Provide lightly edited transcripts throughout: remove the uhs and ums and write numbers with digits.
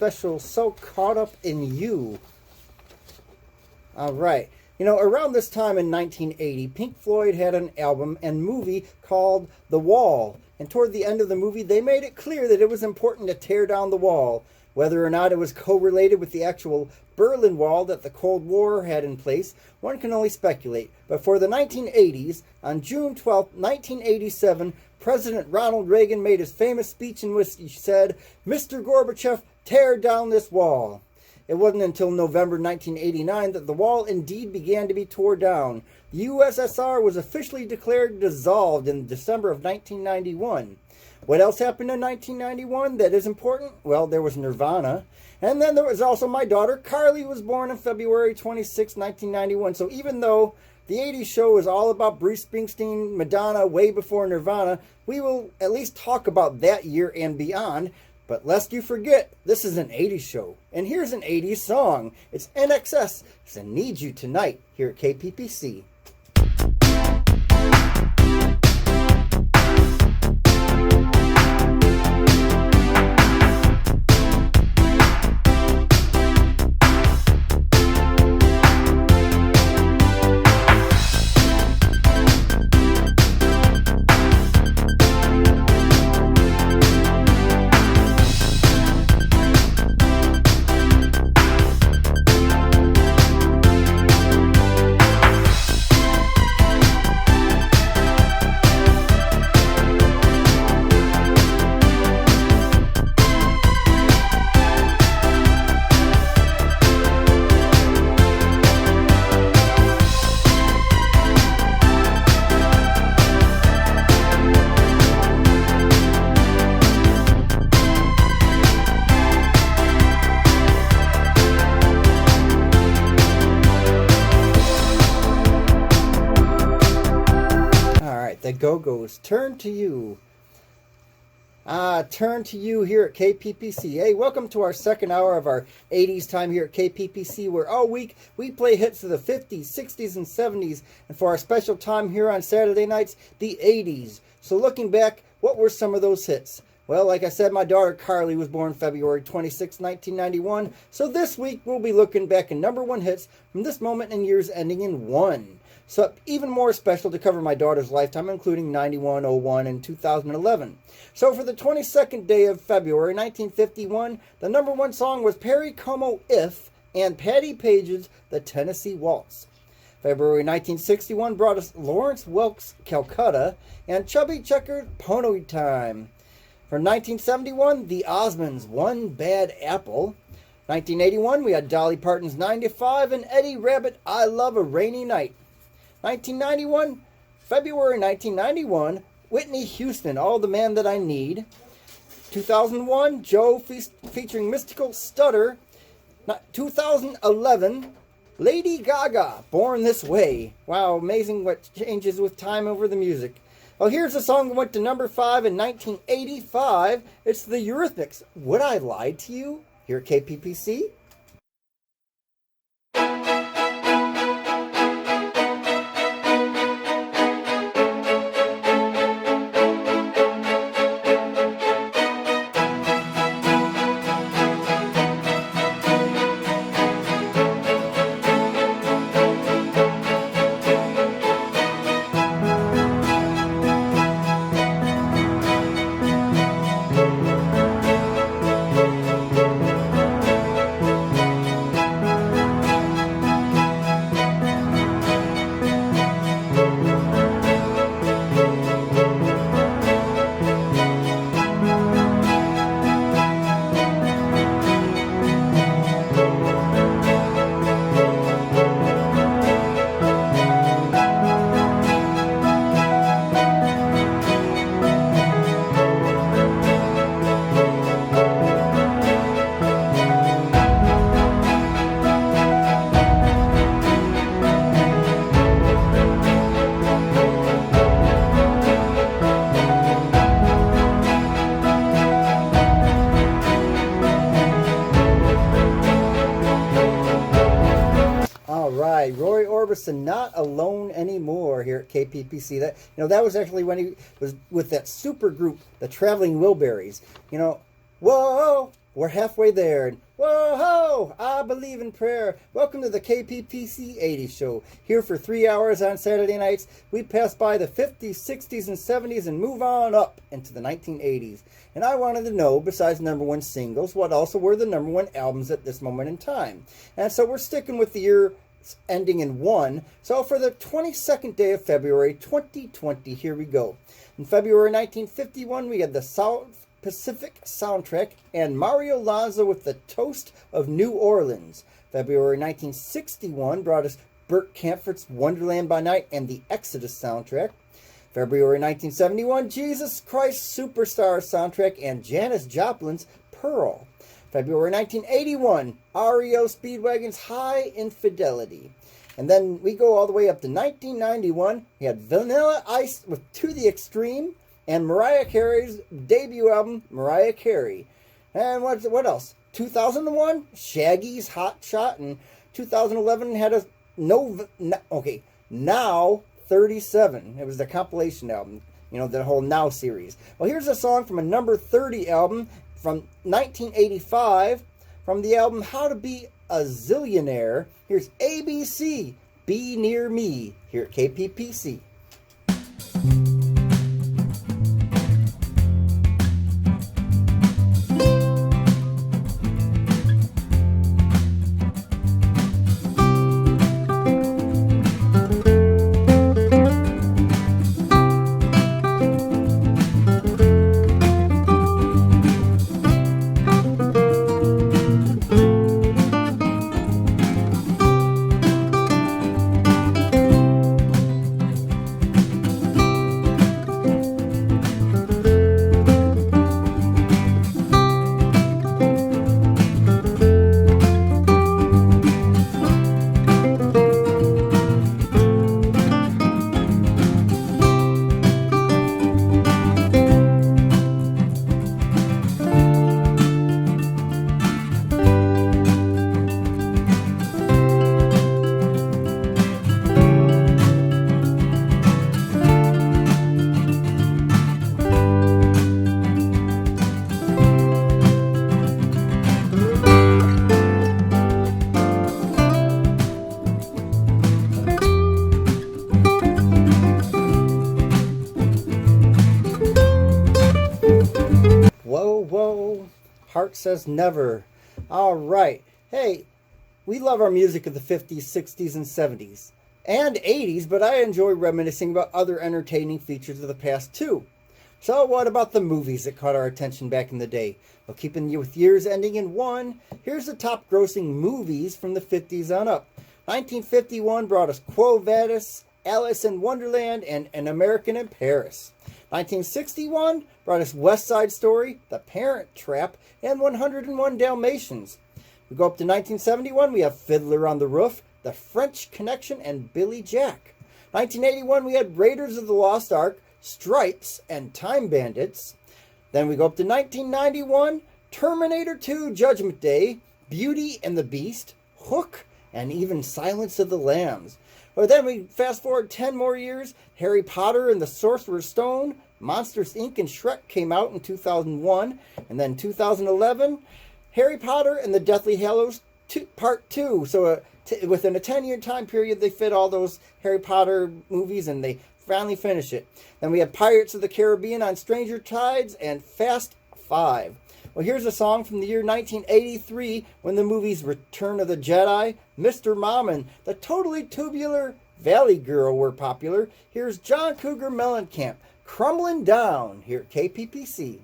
special So Caught Up in You. All right. You know, around this time in 1980, Pink Floyd had an album and movie called The Wall. And toward the end of the movie, they made it clear that it was important to tear down the wall. Whether or not it was correlated with the actual Berlin Wall that the Cold War had in place, one can only speculate. But for the 1980s, on June 12, 1987, President Ronald Reagan made his famous speech in which he said, "Mr. Gorbachev, tear down this wall." It wasn't until November 1989 that the wall indeed began to be torn down. The USSR was officially declared dissolved in December of 1991. What else happened in 1991 that is important? Well, there was Nirvana. And then there was also my daughter, Carly, was born on February 26, 1991. So even though the 80s show is all about Bruce Springsteen, Madonna, way before Nirvana, we will at least talk about that year and beyond. But lest you forget, this is an 80s show. And here's an 80s song. It's NXS. It's I Need You Tonight here at KPPC. Go-Go's Turn to You. Turn to You here at KPPC. Hey, welcome to our second hour of our 80s time here at KPPC, where all week we play hits of the 50s, 60s, and 70s, and for our special time here on Saturday nights, the 80s. So looking back, what were some of those hits? Well, like I said, my daughter Carly was born February 26, 1991, so this week we'll be looking back at number one hits from this moment in years ending in 1. So even more special to cover my daughter's lifetime, including 91, 01, and 2011. So for the 22nd day of February 1951, the number one song was Perry Como If and Patti Page's The Tennessee Waltz. February 1961 brought us Lawrence Welk's Calcutta and Chubby Checker's Pony Time. For 1971, the Osmonds' One Bad Apple. 1981, we had Dolly Parton's 9 to 5 and Eddie Rabbitt, I Love a Rainy Night. 1991, February 1991, Whitney Houston, All the Man That I Need. 2001, Joe featuring Mystical Stutter. 2011, Lady Gaga, Born This Way. Wow, amazing what changes with time over the music. Well, here's a song that went to number 5 in 1985. It's the Eurythmics, Would I Lie to You? Here at KPPC. And Not Alone Anymore here at KPPC. That was actually when he was with that super group, the Traveling Wilburys. Whoa, We're halfway there. And whoa ho! I believe in prayer. Welcome to the KPPC 80s show. Here for 3 hours on Saturday nights. We pass by the 50s, 60s, and 70s and move on up into the 1980s. And I wanted to know, besides number one singles, what also were the number one albums at this moment in time. And so we're sticking with the year ending in 1. So for the 22nd day of February 2020, here we go. In February 1951, we had the South Pacific soundtrack and Mario Lanza with the Toast of New Orleans. February 1961 brought us Bert Kaempfert's Wonderland by Night and the Exodus soundtrack. February 1971, Jesus Christ Superstar soundtrack and Janis Joplin's Pearl. February 1981, REO Speedwagon's High Infidelity. And then we go all the way up to 1991. We had Vanilla Ice with To the Extreme and Mariah Carey's debut album, Mariah Carey. And what else? 2001, Shaggy's Hot Shot. And 2011 had a Now 37. It was the compilation album, the whole Now series. Well, here's a song from a number 30 album from 1985 from the album How to Be a Zillionaire. Here's ABC, Be Near Me, here at KPPC. Heart says never. All right. Hey, we love our music of the 50s, 60s, and 70s. And 80s, but I enjoy reminiscing about other entertaining features of the past too. So what about the movies that caught our attention back in the day? Well, keeping you with years ending in 1, here's the top grossing movies from the 50s on up. 1951 brought us Quo Vadis, Alice in Wonderland, and An American in Paris. 1961 brought us West Side Story, The Parent Trap, and 101 Dalmatians. We go up to 1971, we have Fiddler on the Roof, The French Connection, and Billy Jack. 1981, we had Raiders of the Lost Ark, Stripes, and Time Bandits. Then we go up to 1991, Terminator 2 Judgment Day, Beauty and the Beast, Hook, and even Silence of the Lambs. But then we fast forward 10 more years, Harry Potter and the Sorcerer's Stone, Monsters, Inc. and Shrek came out in 2001. And then 2011, Harry Potter and the Deathly Hallows Part 2. So within a 10-year time period, they fit all those Harry Potter movies and they finally finish it. Then we have Pirates of the Caribbean on Stranger Tides and Fast 5. Well, here's a song from the year 1983 when the movies Return of the Jedi, Mr. Mom, and the Totally Tubular Valley Girl were popular. Here's John Cougar Mellencamp, Crumbling Down, here at KPPC.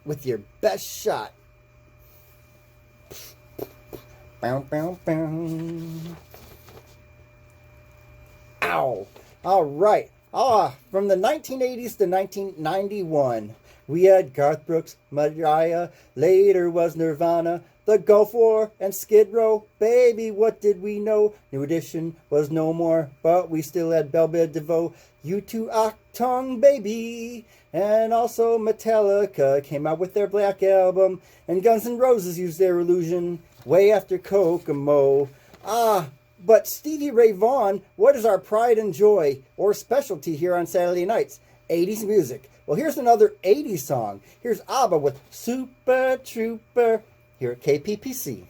with your best shot. Bow, bow, bow. Ow. All right. From the 1980s to 1991, we had Garth Brooks, Mariah, later was Nirvana, the Gulf War, and Skid Row. Baby, what did we know? New Edition was no more, but we still had Bell Biv DeVoe, U2 Achtung Baby, and also Metallica came out with their Black Album, and Guns N' Roses used their Illusion way after Kokomo. But Stevie Ray Vaughan, what is our pride and joy or specialty here on Saturday nights? 80s music. Well, here's another 80s song. Here's ABBA with Super Trooper here at KPPC.